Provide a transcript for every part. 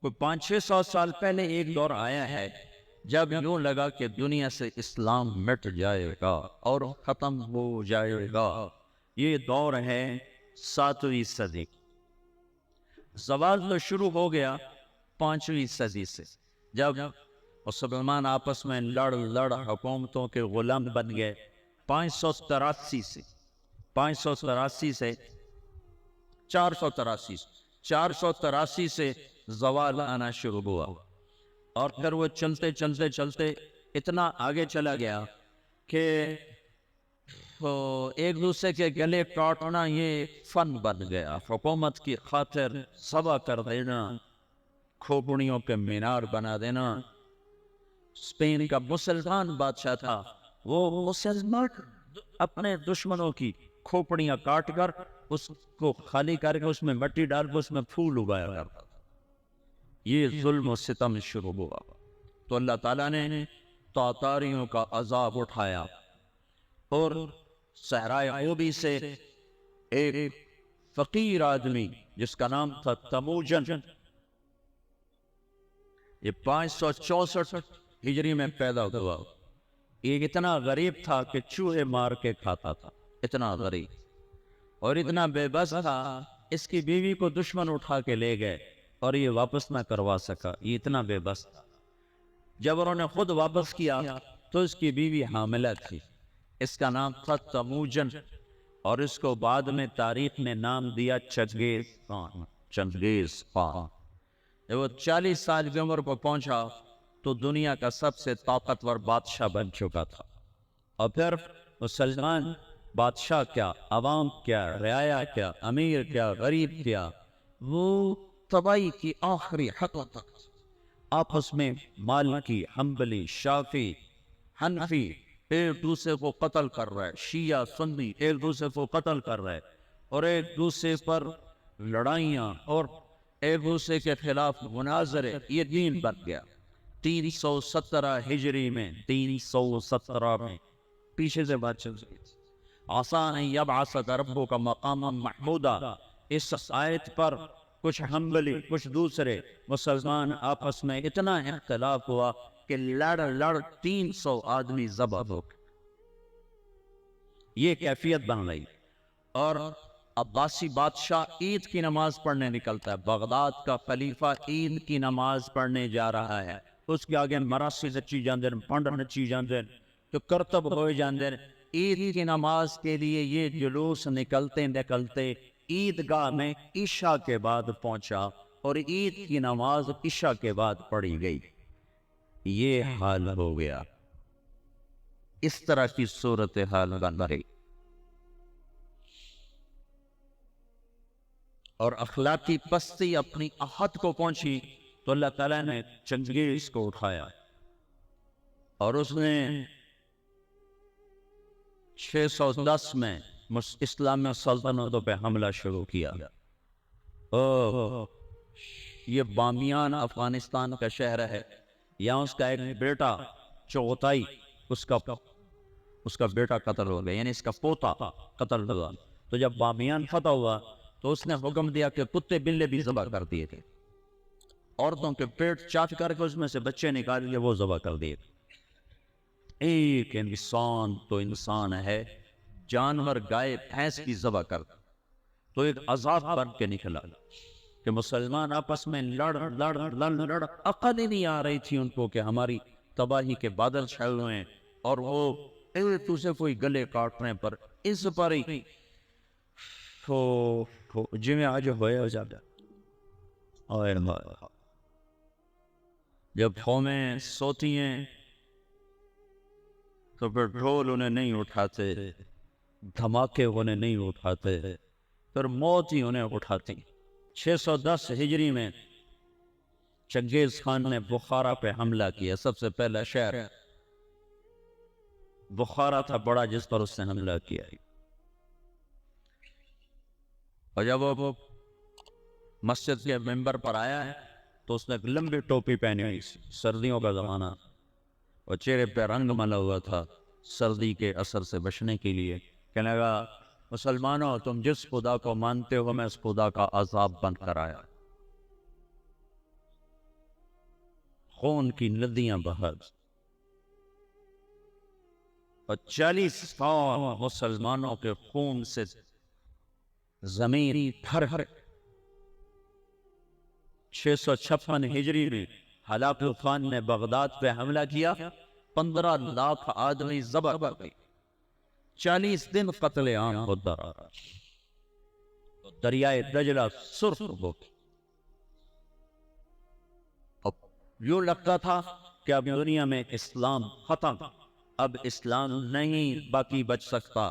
کوئی 500-600 سال پہلے ایک دور آیا ہے جب یوں لگا کہ دنیا سے اسلام مٹ جائے گا اور ختم ہو جائے گا۔ یہ دور ہے 7ویں صدی۔ زوال تو شروع ہو گیا 5ویں صدی سے، جب مسلمان آپس میں لڑ حکومتوں کے غلام بن گئے۔ 583 سے 483 سے زوال آنا شروع ہوا، اور پھر وہ چلتے اتنا آگے چلا گیا کہ ایک دوسرے کے گلے کاٹنا یہ فن بن گیا۔ حکومت کی خاطر ذبح کر دینا، کھوپڑیوں کے مینار بنا دینا۔ اسپین کا مسلمان بادشاہ تھا، وہ مسلمان اپنے دشمنوں کی کھوپڑیاں کاٹ کر اس کو خالی کر کے اس میں مٹی ڈال کے اس میں پھول اگایا کرتا تھا۔ یہ ظلم و ستم شروع ہوا تو اللہ تعالیٰ نے تاتاریوں کا عذاب اٹھایا، اور صحرائے عوبی سے ایک فقیر آدمی جس کا نام تھا تموجن، یہ 564 ہجری میں پیدا ہوا۔ یہ اتنا غریب تھا کہ چوہے مار کے کھاتا تھا، اتنا غریب اور اتنا بے بس تھا، اس کی بیوی کو دشمن اٹھا کے لے گئے اور یہ واپس نہ کروا سکا، یہ اتنا بے بس تھا۔ جب انہوں نے خود واپس کیا تو اس کی بیوی حاملہ تھی، اس کا نام تھا تموجن، اور اس کو بعد میں تاریخ نے نام دیا چنگیز خان۔ جب وہ 40 سال کی عمر کو پہنچا تو دنیا کا سب سے طاقتور بادشاہ بن چکا تھا، اور پھر مسلمان بادشاہ کیا، عوام کیا، رعایا کیا، امیر کیا، غریب کیا، وہ تباہی کی آخری حد تک آپس میں مالکی، حنبلی، شافعی، حنفی ایک دوسرے کو قتل کر رہے، شیعہ سنی ایک دوسرے کو قتل کر رہے، اور ایک دوسرے پر لڑائیاں اور ایک دوسرے کے خلاف مناظرے، یہ دین بن گیا۔ 317 ہجری میں 317 میں پیچھے سے بات چل رہی تھی، آسان یبعثک ربک مقاما محمودا۔ اس آیت پر کچھ حنبلی کچھ دوسرے مسلمان آپس میں اتنا اختلاف ہوا کہ لڑ 300 آدمی ذبح ہو گئے۔ یہ کیفیت بن گئی، اور عباسی بادشاہ عید کی نماز پڑھنے نکلتا ہے، بغداد کا خلیفہ عید کی نماز پڑھنے جا رہا ہے، اس کے آگے مراسی نچی جاندے، پنڈ نچی جاندے، تو کرتب ہوئے جاندے۔ عید کی نماز کے لیے یہ جلوس نکلتے عیدگاہ میں عشاء کے بعد پہنچا، اور عید کی نماز عشاء کے بعد پڑھی گئی۔ یہ حال ہو گیا، اس طرح کی صورتحال بن گئی، اور اخلاقی پستی اپنی حد کو پہنچی تو اللہ تعالیٰ نے چنگیز کو اٹھایا، اور اس نے 610 میں اسلامی سلطنتوں پہ حملہ شروع کیا۔ یہ بامیان افغانستان کا شہر ہے، یہاں اس کا ایک بیٹا چغتائی، اس کا بیٹا قتل ہو گیا، یعنی اس کا پوتا قتل ہوا۔ تو جب بامیان فتح ہوا تو اس نے حکم دیا کہ کتے بلے بھی ذبح کر دیے تھے، عورتوں کے پیٹ چاٹ کر کے اس میں سے بچے نکال کے وہ ذبح کر دیے۔ ایک انسان تو انسان ہے، جانور گائے بھینس کی ذبح کر، تو ایک عذاب بن کے نکلا کہ مسلمان آپس میں لڑ عقل ہی نہیں آ رہی تھی ان کو کہ ہماری تباہی کے بادل چھائے ہوئے ہیں، اور وہ ایک دوسرے کوئی گلے کاٹنے پر اس پر ہی جی میں آج ہوئے ہو جاتا۔ جب قومیں سوتی ہیں تو پھر ڈھول انہیں نہیں اٹھاتے، دھماکے انہیں نہیں اٹھاتے، پھر موت ہی انہیں اٹھاتی۔ 610 ہجری میں چنگیز خان نے بخارا پہ حملہ کیا۔ سب سے پہلا شہر بخارا تھا بڑا جس پر اس نے حملہ کیا، اور جب وہ مسجد کے ممبر پر آیا ہے تو اس نے ایک لمبی ٹوپی پہنی ہوئی، سردیوں کا زمانہ، اور چہرے پہ رنگ ملا ہوا تھا سردی کے اثر سے بچنے کے لیے۔ کہنے لگا مسلمانوں تم جس خدا کو مانتے ہو میں اس خدا کا عذاب بن کر آیا۔ خون کی ندیاں بہا دی اور 40 سال مسلمانوں کے خون سے زمین بھر 656 ہجری میں ہلاکو خان نے بغداد پہ حملہ کیا، 15 لاکھ آدمی ذبح کر گئے، 40 دن قتل عام ہوتا رہا، دریائے دجلہ سرخ ہو گیا۔ اب یوں لگتا تھا کہ اب دنیا میں اسلام ختم، اب اسلام نہیں باقی بچ سکتا۔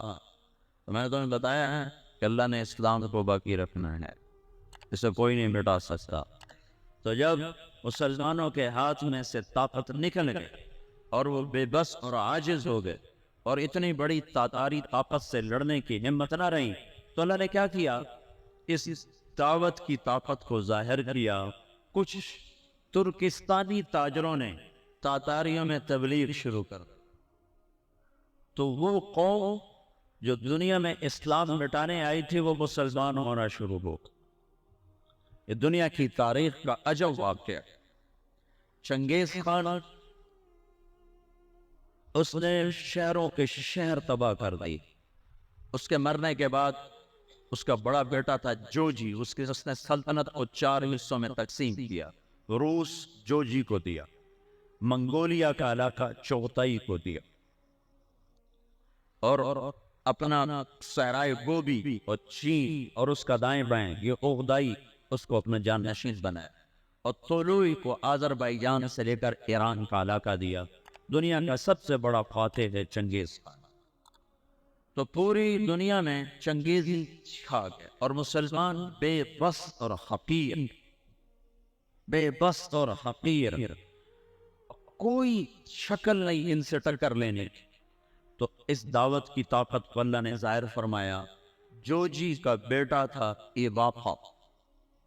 تو میں نے تمہیں بتایا ہے کہ اللہ نے اسلام کو باقی رکھنا ہے، اسے کوئی نہیں مٹا سکتا۔ تو جب مسلمانوں کے ہاتھ میں سے طاقت نکل گئی اور وہ بے بس اور عاجز ہو گئے اور اتنی بڑی تاتاری طاقت سے لڑنے کی ہمت نہ رہی، تو اللہ نے کیا کیا؟ اس دعوت کی طاقت کو ظاہر کیا۔ کچھ ترکستانی تاجروں نے تاتاریوں میں تبلیغ شروع کر دی، تو وہ قوم جو دنیا میں اسلام مٹانے آئی تھی وہ مسلمان ہونا شروع ہو۔ یہ دنیا کی تاریخ کا عجب واقعہ ہے۔ چنگیز خان اس نے شہروں کے شہر تباہ کر دی۔ اس کے مرنے کے بعد اس کا بڑا بیٹا تھا جوجی، اس نے سلطنت کو 4 حصوں میں تقسیم کیا۔ روس جوجی کو دیا، منگولیا کا علاقہ چغتائی کو دیا، اور اپنا صحرائے گوبی اور چین اور اس کا دائیں بائیں یہ اوغدائی اس کو اپنا جانشین بنایا، اور طولوئی کو آذربائیجان سے لے کر ایران کا علاقہ دیا۔ دنیا کا سب سے بڑا فاتح ہے چنگیز خان۔ تو پوری دنیا میں چنگیز ہی چھا گیا اور مسلمان بے بس اور حقیر، بے بس اور حقیر، کوئی شکل نہیں ان سے ٹکر لینے کی۔ تو اس دعوت کی طاقت کو اللہ نے ظاہر فرمایا۔ جوجی کا بیٹا تھا ایباقا،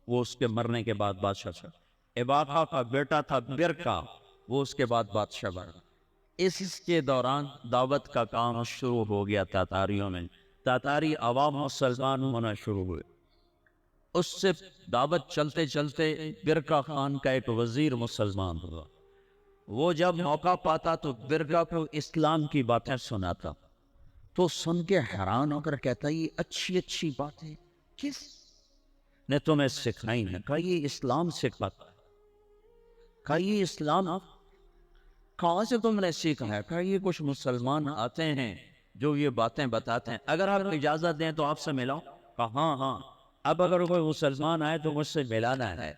وہ اس کے مرنے کے بعد بادشاہ تھا۔ ایباقا کا بیٹا تھا برکا، وہ اس کے بعد بادشاہ بنا۔ اس کے دوران دعوت کا کام شروع ہو گیا تاتاریوں میں، تاتاری عوام مسلمان ہونا شروع ہوئے۔ اس سے دعوت چلتے چلتے برکا خان کا ایک وزیر مسلمان ہوا۔ وہ جب موقع پاتا تو برکا کو اسلام کی باتیں سناتا، تو سن کے حیران ہو کر کہتا یہ اچھی اچھی باتیں کس نے تمہیں سکھائی ہیں؟ کہا یہ اسلام سکھاتا ہے۔ کہا یہ اسلام کہاں سے تم نے سیکھا ہے؟ کہا یہ کچھ مسلمان آتے ہیں جو یہ باتیں بتاتے ہیں، اگر آپ اجازت دیں تو آپ سے ملاؤں؟ کہا ہاں ہاں، اب اگر کوئی مسلمان آئے تو مجھ سے ملانا ہے۔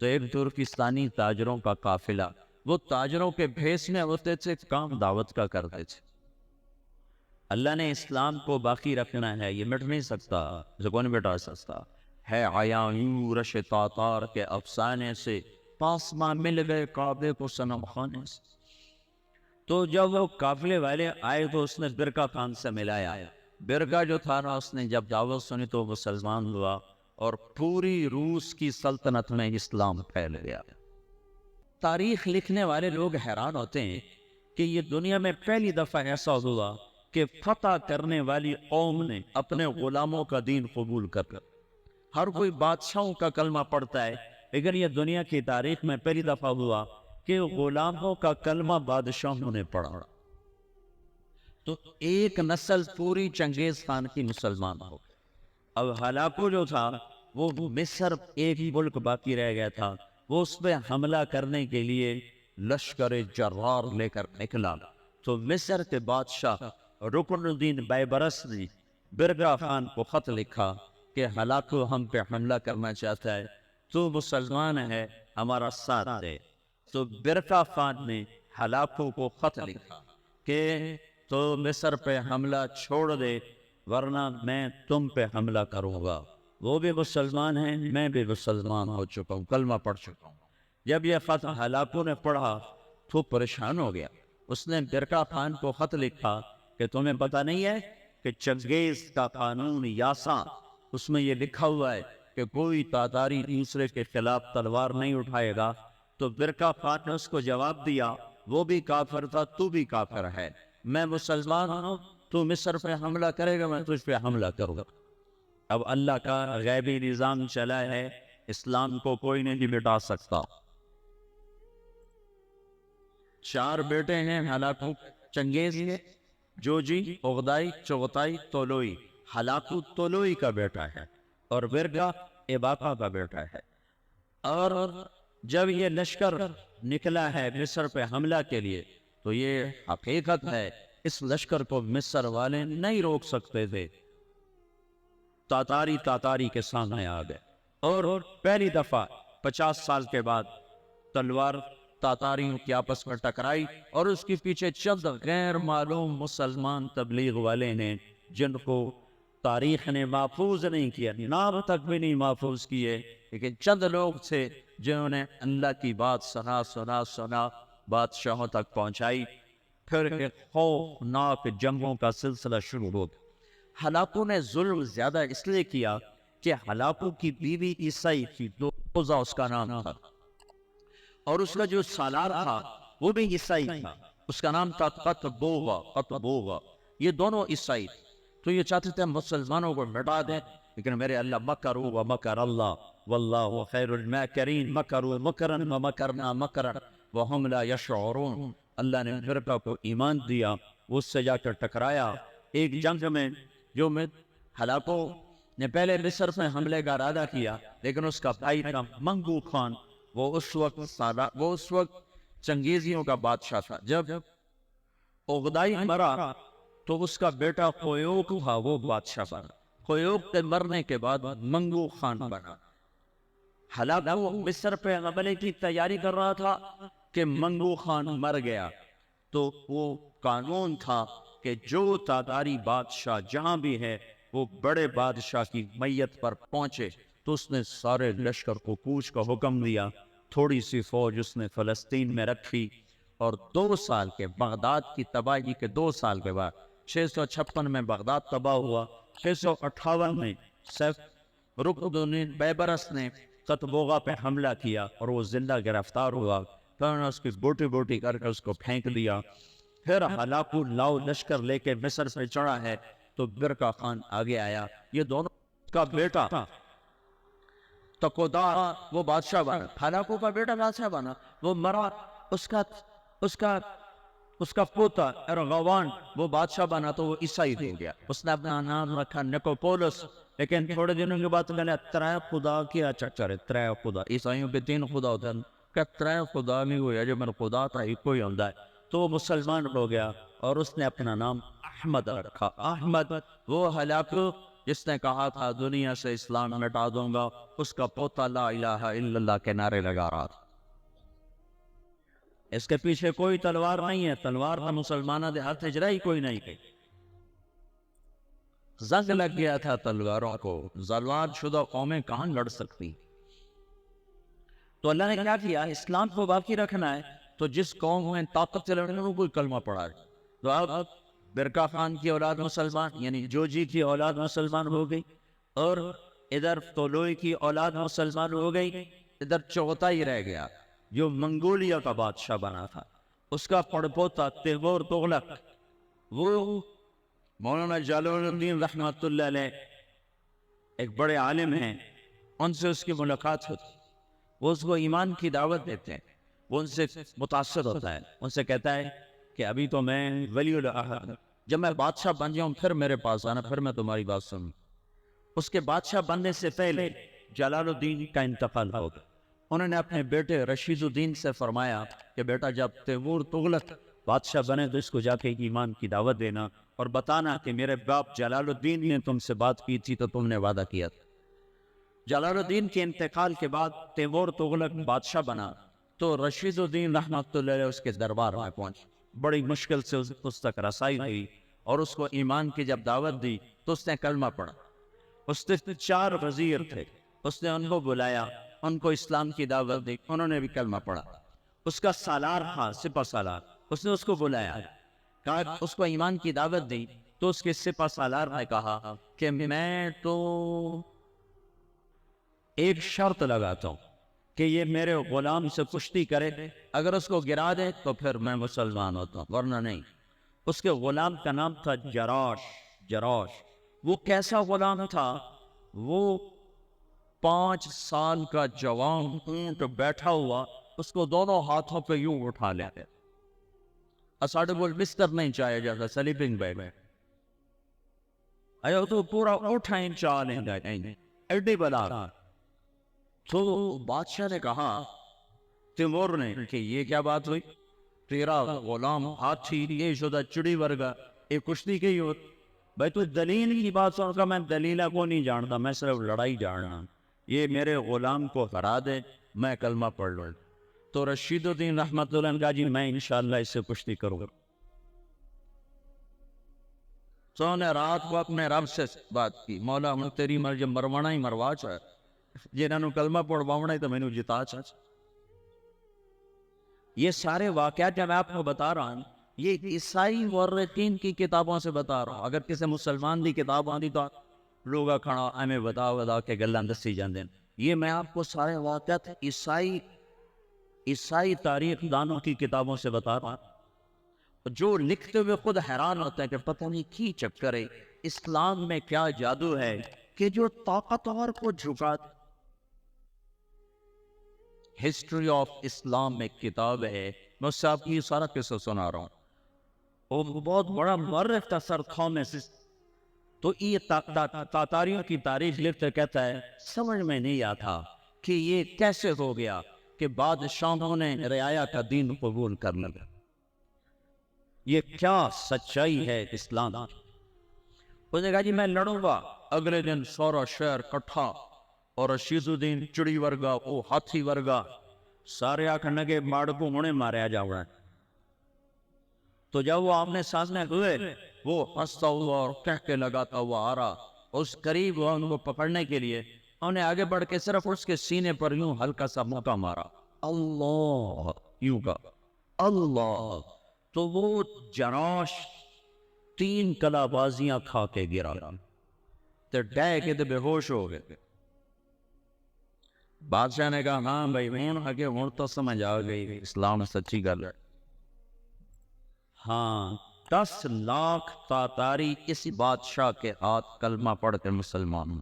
تو ایک ترکستانی تاجروں کا قافلہ، وہ تاجروں کے بھیس میں ہوتے تھے، کام دعوت کا کرتے تھے۔ اللہ نے اسلام کو باقی رکھنا ہے، یہ مٹ نہیں سکتا، اسے کون مٹا سکتا ہے۔ عیانورش تاتار کے افسانے سے پاسماں مل گئے کعبے کو صنم خانے سے۔ تو جب وہ قافلے والے آئے تو اس نے برکا خان سے ملایا۔ برکا جو تھا نا، اس نے جب دعوت سنی تو مسلمان ہوا اور پوری روس کی سلطنت میں اسلام پھیل گیا۔ تاریخ لکھنے والے لوگ حیران ہوتے ہیں کہ یہ دنیا میں پہلی دفعہ ایسا ہوا کہ فتح کرنے والی قوم نے اپنے غلاموں کا دین قبول کر ہر کوئی بادشاہوں کا کلمہ پڑھتا ہے، لیکن یہ دنیا کی تاریخ میں پہلی دفعہ ہوا کہ غلاموں کا کلمہ بادشاہوں نے پڑھا۔ تو ایک نسل پوری چنگیز خان کی مسلمان ہو گئی۔ اب ہلاکو جو تھا وہ مصر ایک ہی ملک باقی رہ گیا تھا، وہ اس پہ حملہ کرنے کے لیے لشکر جرار لے کر نکلا۔ تو مصر کے بادشاہ رکن الدین بیبرس نے برکا خان کو خط لکھا کہ ہلاکو ہم پہ حملہ کرنا چاہتا ہے، تو مسلمان ہے ہمارا ساتھ دے۔ تو برکا خان نے ہلاکو کو خط لکھا کہ تو مصر پہ حملہ چھوڑ دے ورنہ میں تم پہ حملہ کروں گا۔ وہ بھی مسلمان ہیں، میں بھی مسلمان ہو چکا ہوں، کلمہ پڑھ چکا ہوں۔ جب یہ خط ہلاکو نے پڑھا تو پریشان ہو گیا۔ اس نے برکا خان کو خط لکھا کہ تمہیں پتہ نہیں ہے کہ چنگیز کا قانون یاسا، اس میں یہ لکھا ہوا ہے کہ کوئی تاتاری دوسرے کے خلاف تلوار نہیں اٹھائے گا۔ تو برکا خان نے اس کو جواب دیا وہ بھی کافر تھا، تو بھی کافر ہے، میں مسلمان ہوں، تو مصر پہ حملہ کرے گا، میں تجھ پہ حملہ کروں گا۔ اب اللہ کا غیبی نظام چلا ہے، اسلام کو کوئی نہیں مٹا سکتا۔ 4 بیٹے ہیں ہلاکو چنگیز کے، جوجی، عقدائی، چغتائی، طولوئی۔ ہلاکو طولوئی کا بیٹا ہے اور برکا اباقہ کا بیٹا ہے۔ اور جب یہ لشکر نکلا ہے مصر پہ حملہ کے لیے تو یہ حقیقت ہے اس لشکر کو مصر والے نہیں روک سکتے تھے، تاتاری کے سامنے آ گئے اور پہلی دفعہ 50 سال کے بعد تلوار تاتاریوں کی آپس میں ٹکرائی اور اس کے پیچھے چند غیر معلوم مسلمان تبلیغ والے نے، جن کو تاریخ نے محفوظ نہیں کیا، نام تک بھی نہیں محفوظ کیے، لیکن چند لوگ تھے جنہوں نے اللہ کی بات سنا بادشاہوں تک پہنچائی۔ پھر ایک خوفناک جنگوں کا سلسلہ شروع ہو گیا۔ ہلاکو نے ظلم زیادہ اس لیے کیا کہ ہلاکو کی بیوی عیسائی تھی، دوزہ اس کا نام تھا، اور اس کا جو سالار تھا وہ بھی عیسائی تھا، اس کا نام تھا قطبوغا۔ یہ دونوں عیسائی تھے، تو یہ چاہتے تھے مسلمانوں کو مٹا دیں، لیکن میرے اللہ مکروا ومکر اللہ واللہ خیر الماکرین، مکروا مکرا ومکرنا مکرا وہم لا یشعرون۔ اللہ نے فرقہ کو ایمان دیا، اس سے جا کر ٹکرایا ایک جنگ میں، جو میں ہلاکو نے پہلے مصر میں حملے کا ارادہ کیا، لیکن اس کا بھائی تھا منگو خان، وہ اس وقت چنگیزیوں کا بادشاہ تھا۔ جب عقدائی مرا تو اس کا بیٹا خویوق تھا، وہ بادشاہ بنا۔ خویوق کے مرنے کے بعد منگو خان بنا۔ ہلاکو مصر پہ حملے کی تیاری کر رہا تھا کہ منگو خان مر گیا، تو وہ قانون تھا کہ جو تاتاری بادشاہ جہاں بھی ہے وہ بڑے بادشاہ کی میت پر پہنچے، تو اس نے سارے لشکر کو کوچ کا حکم دیا۔ تھوڑی سی فوج اس نے فلسطین میں رکھی، اور 2 سال کے بغداد کی تباہی کے 2 سال کے بعد 656 میں بغداد تباہ ہوا۔ 658 میں رکن الدین بیبرس نے قطبوغا پہ حملہ کیا اور وہ زندہ گرفتار ہوا، پھر انہوں نے اس کی بوٹی کر کے اس کو پھینک دیا۔ پھر ہلاکو لاؤ لشکر لے کے مصر سے چڑھا ہے تو برکا خان آگے آیا، یہ دونوں کا بیٹا تقودار وہ بادشاہ بنا، ہلاکو کا بیٹا بادشاہ بنا، وہ مرا، اس کا پوتا ارغوان وہ بادشاہ بنا تو وہ عیسائی ہو گیا، اس نے اپنا نام رکھا نکوپولس۔ لیکن تھوڑے دنوں کے بعد میں نے ترے خدا کیا چکر ہے، ترے خدا، عیسائیوں کے 3 خدا ہوتے ہیں، کہ ترے خدا نہیں ہویا، جو میرا خدا تھا ایک کوئی ہوتا ہے، تو وہ مسلمان ہو گیا اور اس نے اپنا نام احمد رکھا۔ احمد وہ ہلاکو جس نے کہا تھا دنیا سے اسلام مٹا دوں گا، اس کا پوتا لا الہ الا اللہ کے نعرے لگا رہا تھا۔ اس کے پیچھے کوئی تلوار نہیں ہے، تلوار کا مسلمانوں دے ہاتھ اجرائی کوئی نہیں گئی، زنگ لگ گیا تھا تلواروں کو، زوال شدہ قومیں کہاں لڑ سکتی۔ تو اللہ نے کیا کیا، اسلام کو باقی رکھنا ہے تو جس قوم میں طاقت سے لڑنے کو کوئی کلمہ پڑھا ہے، تو اب برکا خان کی اولاد مسلمان، یعنی جوجی کی اولاد مسلمان ہو گئی، اور ادھر طولوئی کی اولاد مسلمان ہو گئی، ادھر چغتائی رہ گیا جو منگولیا کا بادشاہ بنا تھا، اس کا پڑپوتا تیمور تغلق، وہ مولانا جلال الدین رحمۃ اللہ علیہ ایک بڑے عالم ہیں، ان سے اس کی ملاقات ہوتی، وہ اس کو ایمان کی دعوت دیتے ہیں، وہ ان سے متاثر ہوتا ہے، ان سے کہتا ہے کہ ابھی تو میں ولی اللہ، جب میں بادشاہ بن جاؤں پھر میرے پاس آنا، پھر میں تمہاری بات سنوں۔ اس کے بادشاہ بننے سے پہلے جلال الدین کا انتقال ہوگا، انہوں نے اپنے بیٹے رشید الدین سے فرمایا کہ بیٹا جب تیمور تغلق بادشاہ بنے تو اس کو جا کے ایمان کی دعوت دینا اور بتانا کہ میرے باپ جلال الدین نے تم سے بات کی تھی تو تم نے وعدہ کیا تھا۔ جلال الدین کے انتقال کے بعد تیمور تغلق بادشاہ بنا تو رشید الدین رحمۃ اللہ علیہ اس کے دربار میں پہنچ، بڑی مشکل سے اس تک رسائی ہوئی اور اس کو ایمان کی جب دعوت دی تو اس نے کلمہ پڑھا۔ اس نے 4 وزیر تھے، اس نے ان کو بلایا، ان کو اسلام کی دعوت دی، انہوں نے بھی کلمہ پڑھا۔ اس کا سالار تھا سپہ سالار، اس نے اس کو بلایا، کہا اس کو ایمان کی دعوت دی، تو اس کے سپہ سالار نے کہا کہ میں تو ایک شرط لگاتا ہوں کہ یہ میرے غلام سے کشتی کرے، اگر اس کو گرا دے تو پھر میں مسلمان ہوتا ہوں، ورنہ نہیں۔ اس کے غلام کا نام تھا جراش۔ وہ کیسا غلام تھا، وہ 5 سال کا جوان اونٹ بیٹھا ہوا اس کو دونوں ہاتھوں پہ یوں اٹھا لیتے، ساڑھے بول بستر نہیں چاہیا جاتا سلیپنگ بیگ میں آیا تو پورا اٹھائیں چالیں گئے ایڈی بلا. تو بادشاہ نے کہا تیمور نے کہ یہ کیا بات ہوئی, تیرا غلام ہاتھی یہ شدہ چڑی ورگا ایک کشتی کی ہو بھائی تو دلیل کی بات سن کا میں دلیلہ کو نہیں جانتا, میں صرف لڑائی جاننا, یہ میرے غلام کو ہرا دے میں کلمہ پڑھ لوں. تو رشید الدین رحمت اللہ کا جی میں انشاءاللہ اس سے کشتی کروں گا. تو نے رات کو اپنے رب سے بات کی, مولا ہوں تیری مرضی مروانا ہی مروا چاہے جنہوں کلمہ پڑھوانا ہی تو میں نے جتا چاہے. یہ سارے واقعات جب میں آپ کو بتا رہا ہوں یہ عیسائی مورخین کی کتابوں سے بتا رہا ہوں. اگر کسی مسلمان دی کتاب آتی تو لوگا کھڑا ہمیں بتا کے گلان دسی جاندیں. یہ میں آپ کو سارے واقعات عیسائی تاریخ دانوں کی کتابوں سے بتا رہا ہوں, جو لکھتے ہوئے خود حیران ہوتے ہیں کہ پتہ نہیں کی چکر ہے, اسلام میں کیا جادو ہے کہ جو طاقتور کو جھکا. ہسٹری آف اسلام میں کتاب ہے, میں اس سے آپ کی سارا قصہ سنا رہا ہوں. وہ بہت بڑا مورخ تھا سر تھامس, تو یہ تاتاریوں کی تاریخ لکھتے کہتا ہے سمجھ میں نہیں آتا کہ یہ کیسے ہو گیا کہ بادشاہوں نے رعایا کا دین قبول کر لیا. یہ کیا سچائی ہے اسلام. اس نے کہا جی میں لڑوں گا. اگلے دن سورا شہر کٹھا اور رشید الدین چڑی ورگا وہ ہاتھی ورگا سارے آکھنے کے ماڑ کو ہونے ماریا جاؤ ہے. تو جب وہ آمنے سامنے ہوئے وہ ہنستا ہوا اور کہہ لگاتا ہوا آ رہا, اس قریب ہوا ان کو پکڑنے کے لیے انہیں آگے بڑھ کے صرف اس کے سینے پر یوں ہلکا سا موقع مارا, اللہ یوں کا اللہ. تو وہ جراش 3 کلا بازیاں کھا کے گرا تو ڈے کے تو بے ہوش ہو گئے. بادشاہ نے کہا ہاں بھائی ہوں تو سمجھ آ گئی اسلام سچی گل ہے. ہاں 10 لاکھ تاتاری اس بادشاہ کے ہاتھ کلمہ پڑھ کے مسلمان.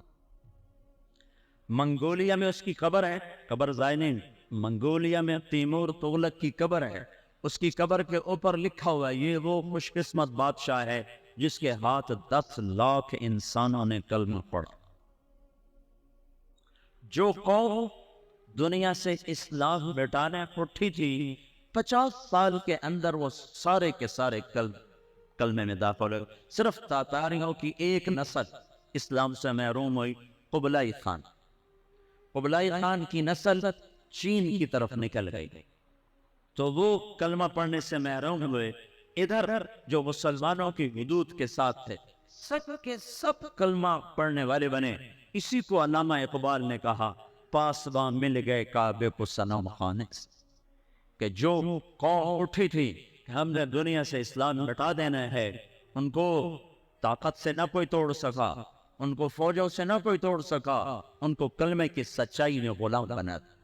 منگولیا میں اس کی قبر ہے, قبر زائنین منگولیا میں تیمور تغلق کی قبر ہے. اس کی قبر کے اوپر لکھا ہوا ہے یہ وہ خوش قسمت بادشاہ ہے جس کے ہاتھ 10 لاکھ انسانوں نے کلمہ پڑھا. جو قوم دنیا سے اسلام مٹانے اٹھی تھی 50 سال کے اندر وہ سارے کے سارے کلمے میں داخل ہوئے. صرف تاتاریوں کی ایک نسل اسلام سے محروم ہوئی, قبلائی خان. قبلائی خان کی نسل چین کی طرف نکل گئی تو وہ کلمہ پڑھنے سے محروم ہوئے. ادھر جو مسلمانوں کی حدود کے ساتھ تھے سب کے سب کلمہ پڑھنے والے بنے. اسی کو علامہ اقبال نے کہا پاسباں مل گئے کعبے کو صنم خانے سے, کہ جو قوم اٹھی تھی کہ ہم نے دنیا سے اسلام مٹا دینا ہے ان کو طاقت سے نہ کوئی توڑ سکا, ان کو فوجوں سے نہ کوئی توڑ سکا, ان کو کلمے کی سچائی نے غلام بنا دیا.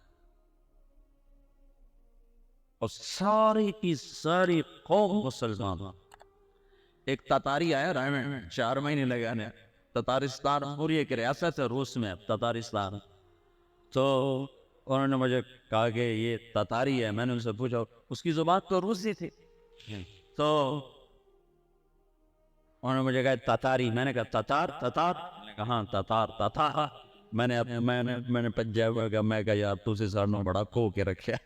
اور ساری کی ساری قوم مسلمان. ایک تاتاری آیا رائے میں 4 مہینے لگانے, تتارستان پوری ایک ریاست ہے روس میں تتارستان. تو انہوں نے مجھے کہا کہ یہ تاتاری ہے. میں نے ان سے پوچھا اس کی زبان تو روسی تھی, تو انہوں نے مجھے کہا تاتاری. میں نے کہا تاتار تاتار, کہاں تاتار تاتا. میں نے پنجاب میں کہا یار تجھے سارنوں بڑا کھو کے رکھا.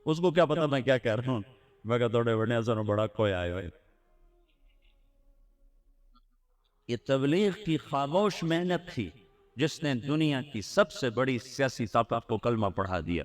اس کو کیا پتا میں کیا کہہ رہا ہوں. میں کہا توڑے بڑھنے سارنوں بڑا کھویا آئے ہوئے. یہ تبلیغ کی خاموش محنت تھی جس نے دنیا کی سب سے بڑی سیاسی طاقت کو کلمہ پڑھا دیا.